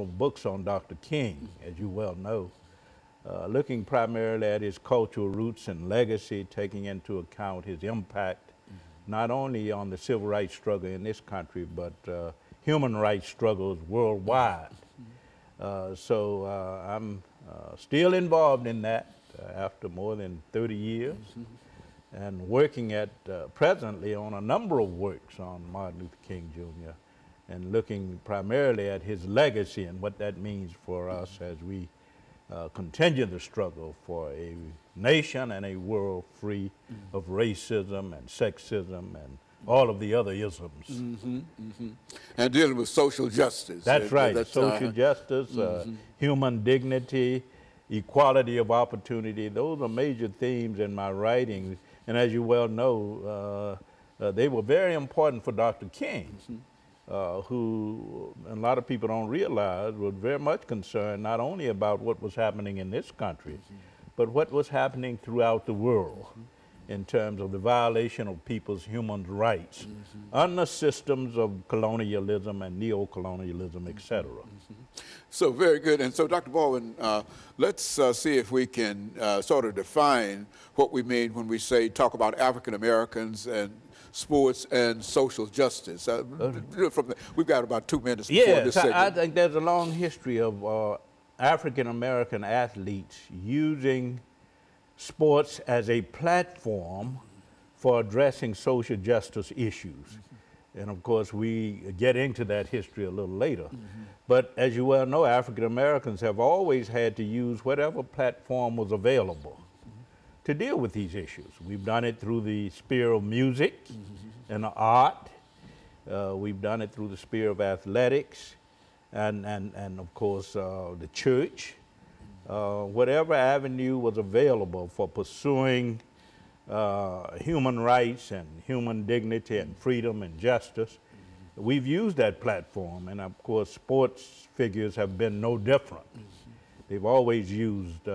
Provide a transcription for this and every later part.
books on Dr. King, as you well know, looking primarily at his cultural roots and legacy, taking into account his impact not only on the civil rights struggle in this country, but human rights struggles worldwide. So I'm still involved in that after more than 30 years and working at presently on a number of works on Martin Luther King Jr. and looking primarily at his legacy and what that means for us as we continue the struggle for a nation and a world free of racism and sexism and all of the other isms. And dealing with social justice. That's right, social justice, human dignity, equality of opportunity. Those are major themes in my writings. And as you well know, they were very important for Dr. King. Who a lot of people don't realize was very much concerned not only about what was happening in this country, but what was happening throughout the world in terms of the violation of people's human rights under systems of colonialism and neo-colonialism, etc. So very good. And so, Dr. Baldwin, let's see if we can sort of define what we mean when we say talk about African Americans and sports and social justice. We've got about 2 minutes before this segment. I think there's a long history of African American athletes using sports as a platform for addressing social justice issues. And of course, we get into that history a little later. But as you well know, African Americans have always had to use whatever platform was available to deal with these issues. We've done it through the sphere of music and art. We've done it through the sphere of athletics and of course, the church. Whatever avenue was available for pursuing human rights and human dignity and freedom and justice, we've used that platform. And of course, sports figures have been no different. They've always used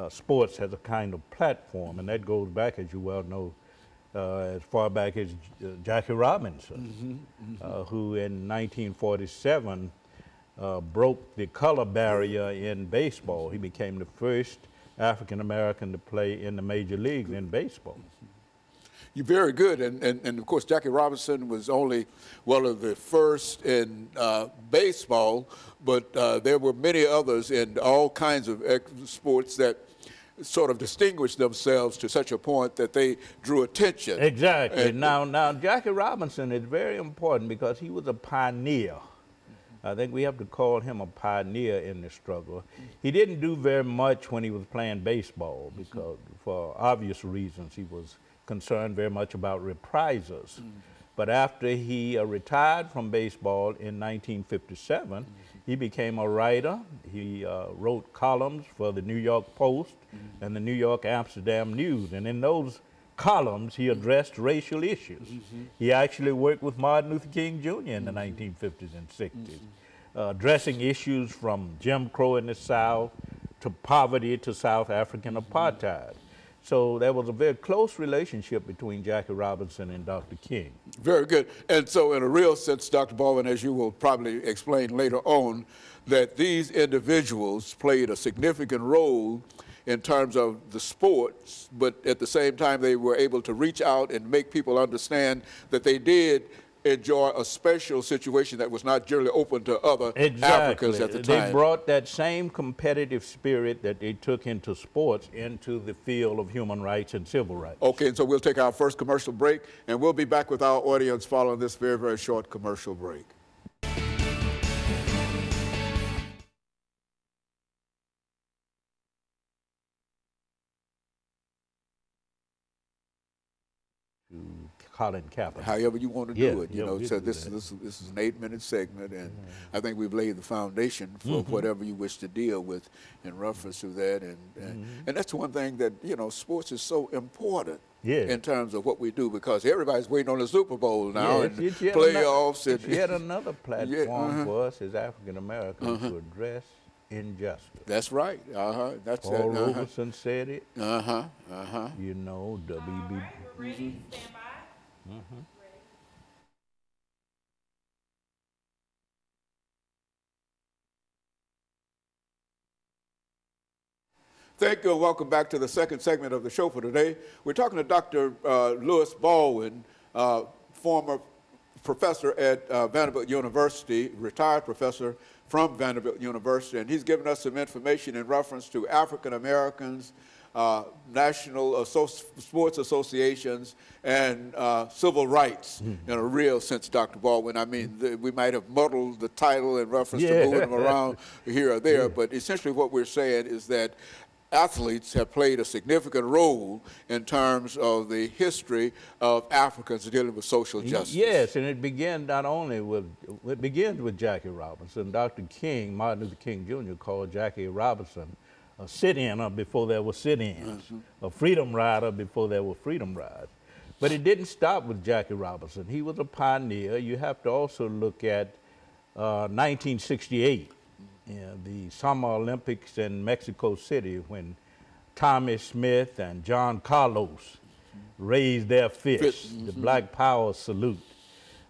sports as a kind of platform, and that goes back, as you well know, as far back as Jackie Robinson, who in 1947 broke the color barrier in baseball. He became the first African American to play in the major leagues in baseball. You're very good, and of course Jackie Robinson was only one of the first in baseball, but there were many others in all kinds of sports that sort of distinguished themselves to such a point that they drew attention. Exactly. Now Jackie Robinson is very important because he was a pioneer. I think we have to call him a pioneer in the struggle. He didn't do very much when he was playing baseball because, for obvious reasons, he was concerned very much about reprisals. But after he retired from baseball in 1957, he became a writer. He wrote columns for the New York Post and the New York Amsterdam News. And in those columns, he addressed racial issues. He actually worked with Martin Luther King Jr. in the 1950s and 60s, addressing issues from Jim Crow in the South to poverty to South African apartheid. So there was a very close relationship between Jackie Robinson and Dr. King. Very good. And so in a real sense, Dr. Baldwin, as you will probably explain later on, that these individuals played a significant role in terms of the sports, but at the same time they were able to reach out and make people understand that they did enjoy a special situation that was not generally open to other Africans at the time. They brought that same competitive spirit that they took into sports into the field of human rights and civil rights. Okay, and so we'll take our first commercial break, and we'll be back with our audience following this very, very short commercial break. Colin Kaepernick. However you want to do it, you know. So this is an 8-minute segment, and I think we've laid the foundation for whatever you wish to deal with in reference to that. And that's one thing that, you know, sports is so important in terms of what we do, because everybody's waiting on the Super Bowl now and playoffs. It's yet another platform for us as African Americans to address injustice. That's right. That's Paul Robeson said it. You know, W.B. Ready, stand by. Thank you and welcome back to the second segment of the show for today. We're talking to Dr. Louis Baldwin, former professor at Vanderbilt University, retired professor from Vanderbilt University, and he's given us some information in reference to African Americans, national sports associations, and civil rights in a real sense, Dr. Baldwin. I mean, we might have muddled the title in reference to moving them around here or there, but essentially what we're saying is that athletes have played a significant role in terms of the history of Africans dealing with social justice. Yes, and it began not only with, it begins with Jackie Robinson. Dr. King, Martin Luther King Jr. called Jackie Robinson a sit-inner before there were sit-ins, a freedom rider before there were freedom rides. But it didn't stop with Jackie Robinson. He was a pioneer. You have to also look at 1968. The Summer Olympics in Mexico City, when Tommy Smith and John Carlos raised their fists, the Black Power salute,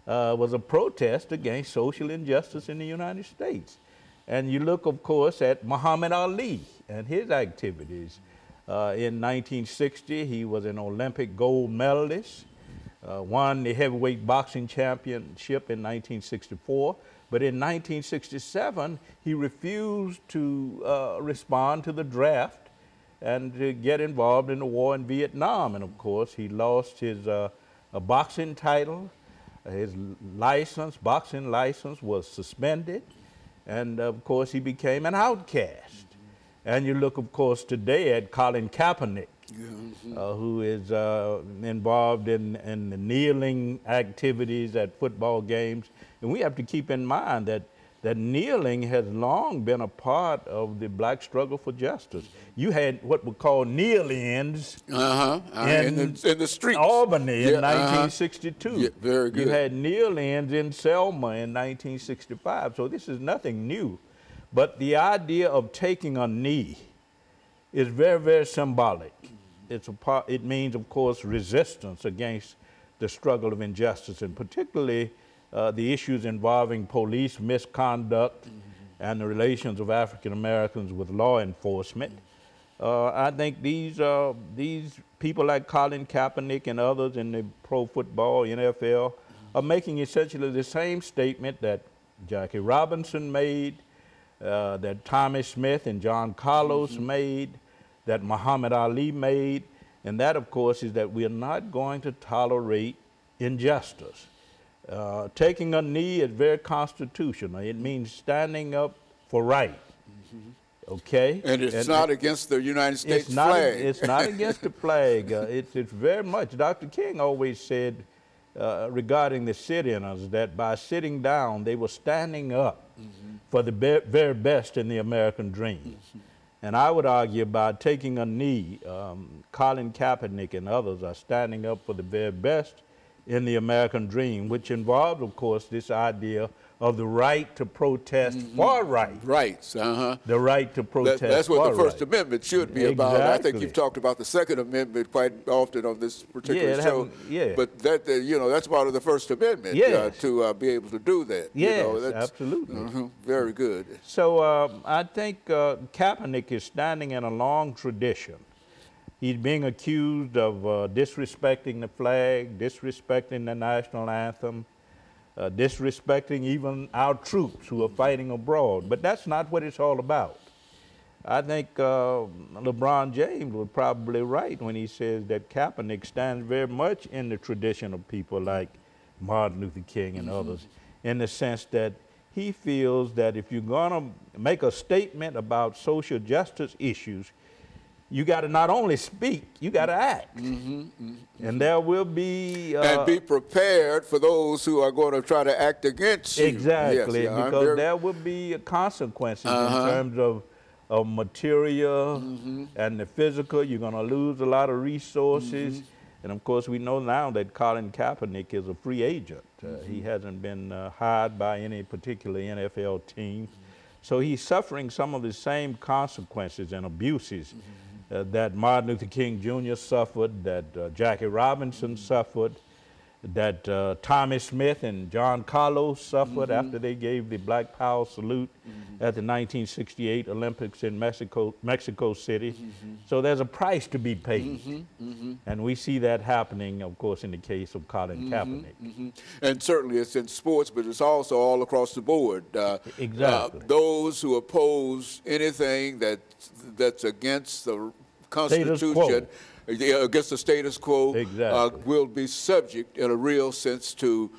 was a protest against social injustice in the United States. And you look, of course, at Muhammad Ali and his activities. In 1960, he was an Olympic gold medalist, won the heavyweight boxing championship in 1964. But in 1967, he refused to respond to the draft and to get involved in the war in Vietnam. And of course, he lost his boxing title. His license, boxing license, was suspended. And of course, he became an outcast. And you look, of course, today at Colin Kaepernick, who is involved in the kneeling activities at football games. And we have to keep in mind that kneeling has long been a part of the black struggle for justice. You had what we call kneel-ins in the streets. Albany in 1962. Yeah, very good. You had kneel-ins in Selma in 1965. So this is nothing new. But the idea of taking a knee is very, very symbolic. It means, of course, resistance against the struggle of injustice, and particularly the issues involving police misconduct and the relations of African Americans with law enforcement. I think these people like Colin Kaepernick and others in the pro football, NFL, are making essentially the same statement that Jackie Robinson made, that Tommy Smith and John Carlos made, that Muhammad Ali made, and that, of course, is that we are not going to tolerate injustice. Taking a knee is very constitutional. It means standing up for right. Okay? And it's not against the United States flag. It's not against the flag. It's very much. Dr. King always said regarding the sit-inners that by sitting down, they were standing up for the very best in the American dream. And I would argue by taking a knee, Colin Kaepernick and others are standing up for the very best in the American dream, which involves, of course, this idea of the right to protest for rights. Rights, The right to protest That's what the First right. Amendment should be about. I think you've talked about the Second Amendment quite often on this particular show. But that, that's part of the First Amendment to be able to do that. Yes, absolutely. Very good. So I think Kaepernick is standing in a long tradition. He's being accused of disrespecting the flag, disrespecting the national anthem, disrespecting even our troops who are fighting abroad. But that's not what it's all about. I think LeBron James was probably right when he says that Kaepernick stands very much in the tradition of people like Martin Luther King and others, in the sense that he feels that if you're going to make a statement about social justice issues, you got to not only speak, you got to act. And there will be... and be prepared for those who are going to try to act against you. Exactly, because there will be consequences in terms of material and the physical. You're going to lose a lot of resources. And of course, we know now that Colin Kaepernick is a free agent. He hasn't been hired by any particular NFL team. So he's suffering some of the same consequences and abuses that Martin Luther King Jr. suffered, that Jackie Robinson suffered, that Tommy Smith and John Carlos suffered after they gave the Black Power salute at the 1968 Olympics in Mexico City. So there's a price to be paid. And we see that happening, of course, in the case of Colin Kaepernick. And certainly it's in sports, but it's also all across the board. Exactly. Those who oppose anything that's against the Constitution, against the status quo, will be subject in a real sense to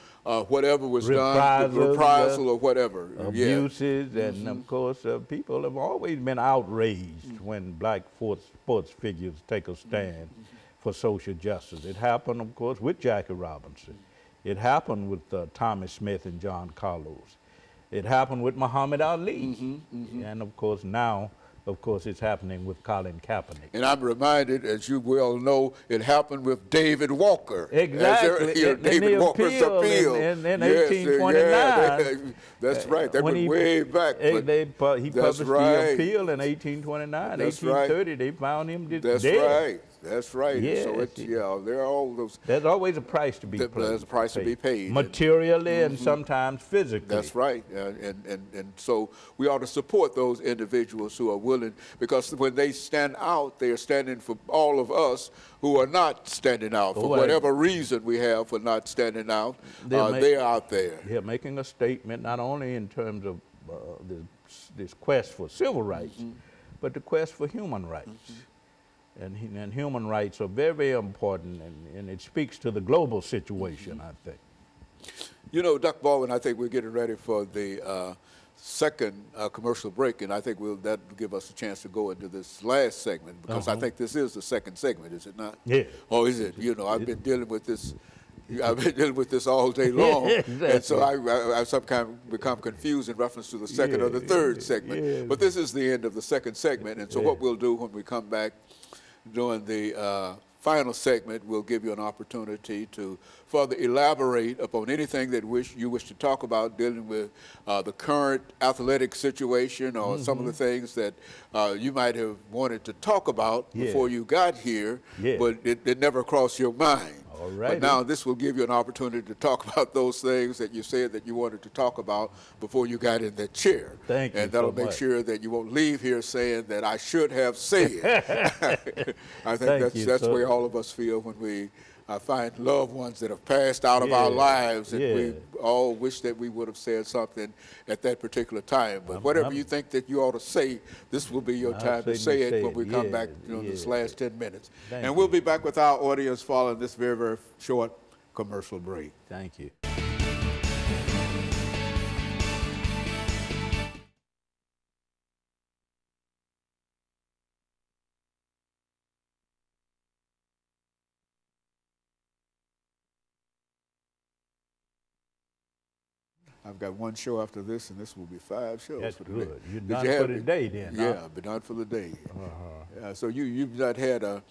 whatever was done, reprisal or whatever. Abuses, and of course people have always been outraged when black sports figures take a stand for social justice. It happened, of course, with Jackie Robinson. It happened with Tommy Smith and John Carlos. It happened with Muhammad Ali. And of course now, of course, it's happening with Colin Kaepernick. And I'm reminded, as you well know, it happened with David Walker. Exactly. David Walker's appeal. In 1829. That's right. That went way back. He published the appeal in 1829. That's 1830, they found him dead. That's right. That's right. Yes. So it's, there are all those. There's always a price to be paid. There's a price to be paid. Materially and sometimes physically. That's right. And so we ought to support those individuals who are willing, because when they stand out, they are standing for all of us who are not standing out, for whatever reason we have for not standing out. They're out there. They're making a statement, not only in terms of this quest for civil rights, but the quest for human rights. And human rights are very, very important, and it speaks to the global situation, I think. You know, Dr. Baldwin, I think we're getting ready for the second commercial break, and I think that will give us a chance to go into this last segment, because I think this is the second segment, is it not? Yeah. Oh, is it? You know, I've been dealing with this. I've been dealing with this all day long, Exactly. And so I sometimes become confused in reference to the second or the third segment. But this is the end of the second segment, and so what we'll do when we come back during the final segment, we'll give you an opportunity to further elaborate upon anything that you wish to talk about dealing with the current athletic situation, or some of the things that you might have wanted to talk about before you got here, but it never crossed your mind. All right. But now this will give you an opportunity to talk about those things that you said that you wanted to talk about before you got in that chair. Thank you. And that'll make sure that you won't leave here saying that I should have said. I think that's the way all of us feel when we find loved ones that have passed out of our lives, and we all wish that we would have said something at that particular time. But whatever you think that you ought to say, this will be your time to say it when we come back during this last 10 minutes. And we'll be back with our audience following this very, very short commercial break. Thank you. I've got one show after this, and this will be 5 shows. That's for good. Day. You're done for the day then. Yeah, I've been done for the day. So you've not had a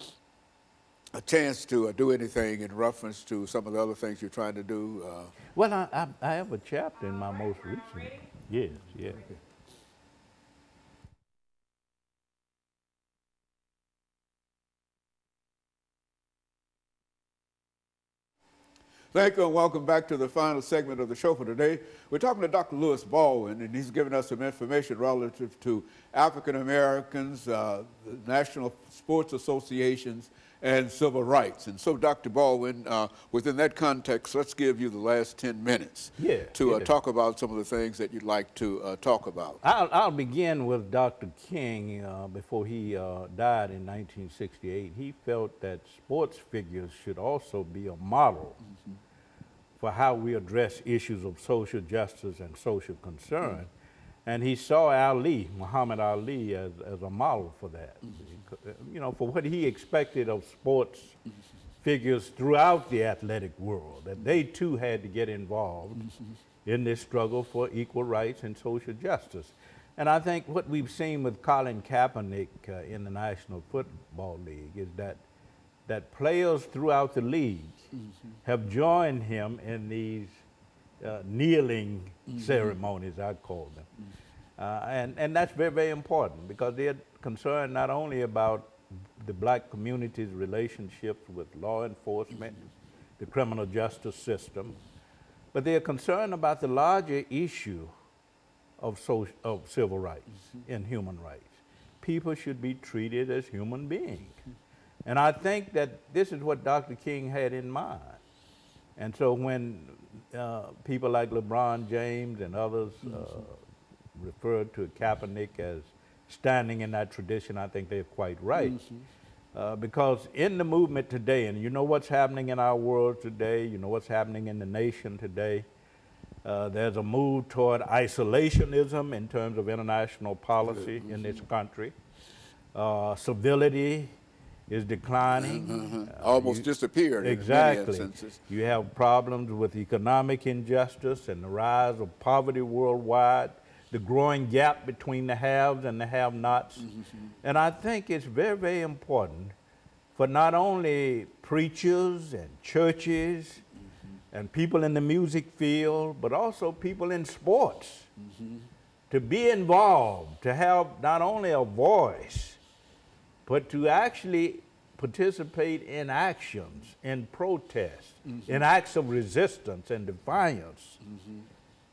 chance to do anything in reference to some of the other things you're trying to do? Well, I have a chapter in my most recent. Yes. Thank you, and welcome back to the final segment of the show for today. We're talking to Dr. Lewis Baldwin, and he's giving us some information relative to African Americans, national sports associations, and civil rights. And so, Dr. Baldwin, within that context, let's give you the last 10 minutes to talk about some of the things that you'd like to talk about. I'll begin with Dr. King. Before he died in 1968, he felt that sports figures should also be a model for how we address issues of social justice and social concern. And he saw Muhammad Ali, as a model for that. You know, for what he expected of sports figures throughout the athletic world, that they too had to get involved in this struggle for equal rights and social justice. And I think what we've seen with Colin Kaepernick in the National Football League is that players throughout the league have joined him in these kneeling ceremonies, I call them. And that's very, very important, because they're concerned not only about the black community's relationships with law enforcement the criminal justice system, but they're concerned about the larger issue of civil rights and human rights. People should be treated as human beings. And I think that this is what Dr. King had in mind. And so when people like LeBron James and others referred to Kaepernick as standing in that tradition, I think they're quite right. Because in the movement today, and you know what's happening in our world today, you know what's happening in the nation today, there's a move toward isolationism in terms of international policy in this country. Civility is declining. Almost disappeared exactly. in many instances. You have problems with economic injustice and the rise of poverty worldwide, the growing gap between the haves and the have-nots. And I think it's very, very important for not only preachers and churches and people in the music field, but also people in sports to be involved, to have not only a voice, but to actually participate in actions, in protests, in acts of resistance and defiance,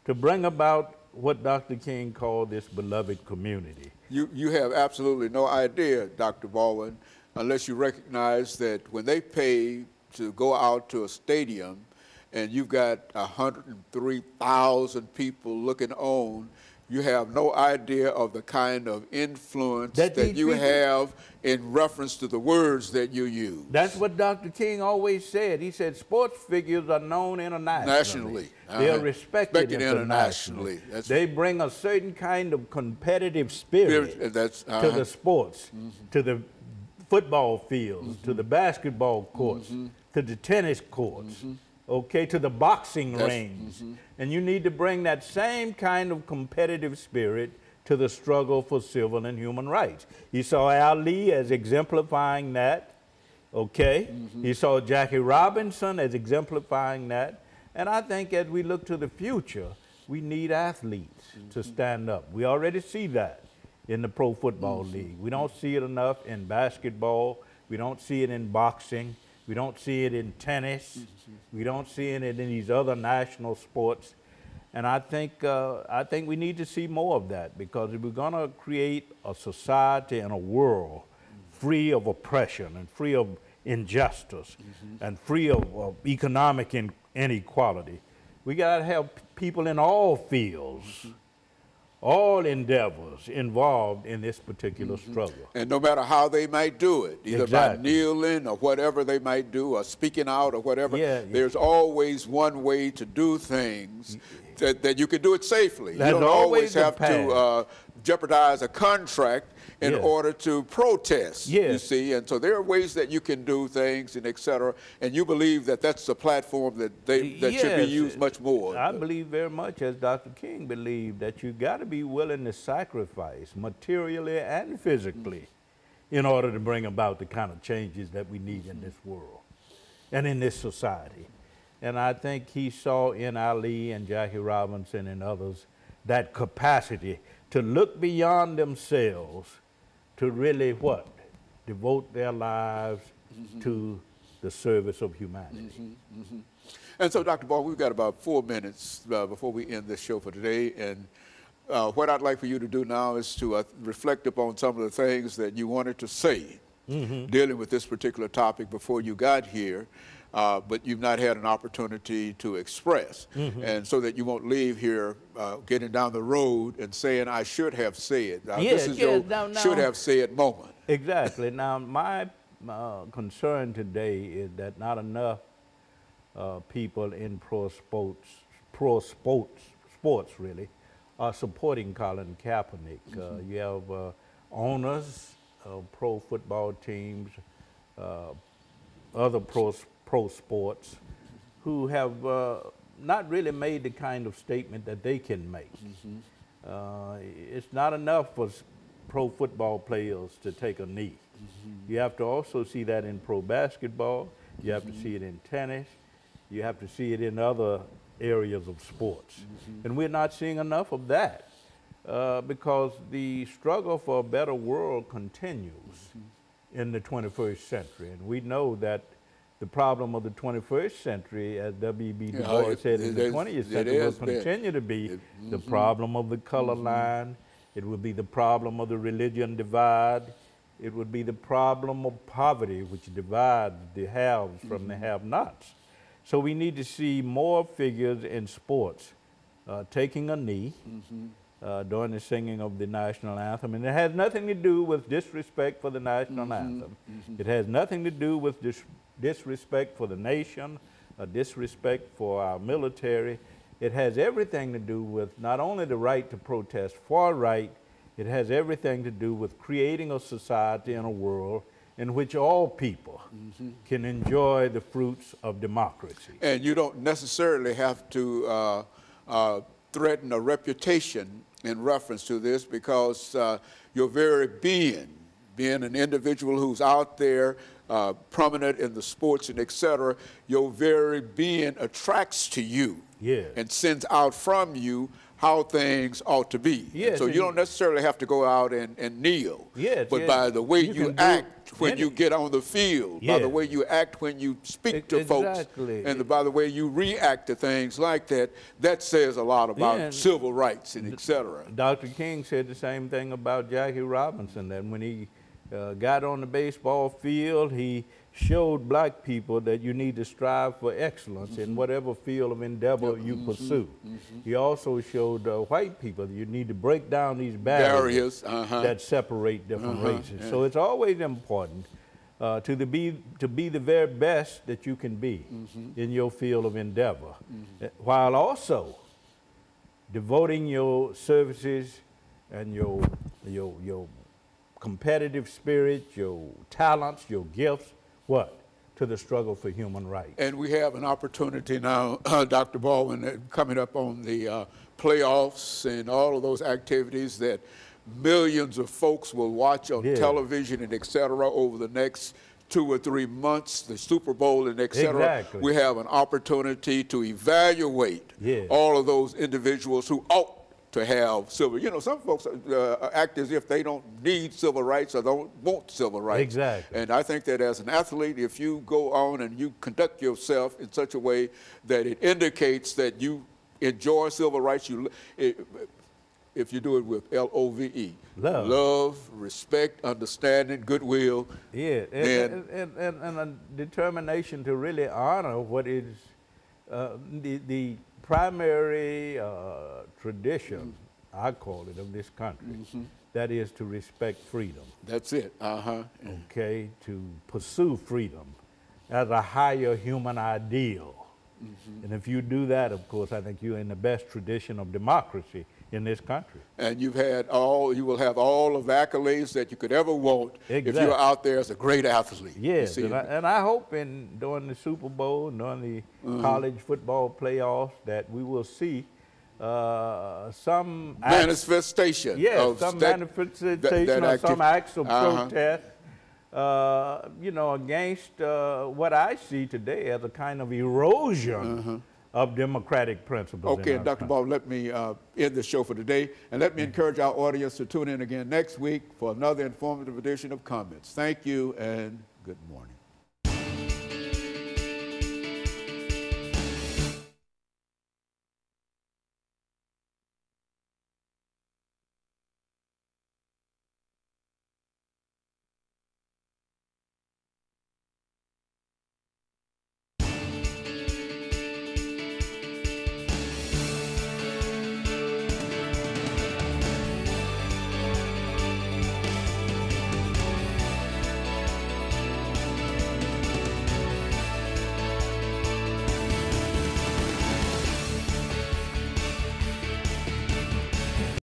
to bring about what Dr. King called this beloved community. You have absolutely no idea, Dr. Baldwin, unless you recognize that when they pay to go out to a stadium and you've got 103,000 people looking on, you have no idea of the kind of influence that you have in reference to the words that you use. That's what Dr. King always said. He said sports figures are known internationally. They are respected internationally. They bring a certain kind of competitive spirit to the sports, to the football fields, to the basketball courts, to the tennis courts, okay, to the boxing rings. And you need to bring that same kind of competitive spirit to the struggle for civil and human rights. He saw Ali as exemplifying that, okay? He saw Jackie Robinson as exemplifying that. And I think as we look to the future, we need athletes to stand up. We already see that in the Pro Football League. We don't see it enough in basketball. We don't see it in boxing. We don't see it in tennis. We don't see it in these other national sports. And I think we need to see more of that, because if we're going to create a society and a world free of oppression and free of injustice and free of economic inequality, we got to have people in all fields, all endeavors involved in this particular struggle. And no matter how they might do it, either by kneeling or whatever they might do, or speaking out or whatever, there's always one way to do things that you can do it safely. You don't always have to jeopardize a contract in order to protest, you see. And so there are ways that you can do things and et cetera. And you believe that that's a platform that should be used much more. I believe very much, as Dr. King believed, that you got to be willing to sacrifice materially and physically in order to bring about the kind of changes that we need in this world and in this society. And I think he saw in Ali and Jackie Robinson and others that capacity to look beyond themselves, to really what? Devote their lives to the service of humanity. And so, Dr. Baldwin, we've got about 4 minutes before we end this show for today. And what I'd like for you to do now is to reflect upon some of the things that you wanted to say dealing with this particular topic before you got here, but you've not had an opportunity to express. And so that you won't leave here getting down the road and saying, I should have said. This is your should have said moment. Exactly. Now, my concern today is that not enough people in pro sports really, are supporting Colin Kaepernick. You have owners of pro football teams, other pro sports, who have not really made the kind of statement that they can make. It's not enough for pro football players to take a knee. You have to also see that in pro basketball. You have to see it in tennis. You have to see it in other areas of sports. And we're not seeing enough of that because the struggle for a better world continues in the 21st century. And we know that the problem of the 21st century, as W.B. Du Bois said in the 20th century, will continue to be the problem of the color line. It will be the problem of the religion divide. It would be the problem of poverty, which divides the haves from the have-nots. So we need to see more figures in sports taking a knee during the singing of the national anthem. And it has nothing to do with disrespect for the national anthem. It has nothing to do with disrespect for the nation, disrespect for our military. It has everything to do with not only the right to protest for right, it has everything to do with creating a society and a world in which all people can enjoy the fruits of democracy. And you don't necessarily have to threaten a reputation in reference to this, because your very being an individual who's out there, prominent in the sports and et cetera, your very being attracts to you and sends out from you how things ought to be. Yes, so you don't necessarily have to go out and kneel, but by the way you act when you get on the field, by the way you act when you speak to folks, and by the way you react to things like that, that says a lot about civil rights and et cetera. Dr. King said the same thing about Jackie Robinson, that when he got on the baseball field, he showed black people that you need to strive for excellence in whatever field of endeavor you pursue. He also showed white people that you need to break down these barriers that separate different races. So it's always important to be the very best that you can be in your field of endeavor, while also devoting your services and your competitive spirit, your talents, your gifts, to the struggle for human rights. And we have an opportunity now, Dr. Baldwin, coming up on the playoffs and all of those activities that millions of folks will watch on television and et cetera over the next 2 or 3 months, the Super Bowl and et cetera. We have an opportunity to evaluate all of those individuals who ought to have civil. You know, some folks act as if they don't need civil rights or don't want civil rights. And I think that as an athlete, if you go on and you conduct yourself in such a way that it indicates that you enjoy civil rights, if you do it with L-O-V-E, love, respect, understanding, goodwill. And a determination to really honor what is the primary tradition, I call it, of this country, that is to respect freedom. That's it. Okay, to pursue freedom as a higher human ideal. And if you do that, of course, I think you're in the best tradition of democracy in this country. And you will have all of the accolades that you could ever want if you're out there as a great athlete. Yes, and I hope during the Super Bowl, during the college football playoffs, that we will see some manifestation. Some manifestation of some acts of protest, you know, against what I see today as a kind of erosion of democratic principles. Okay, and Dr. Baldwin, let me end the show for today, and let me encourage our audience to tune in again next week for another informative edition of Comments. Thank you, and good morning.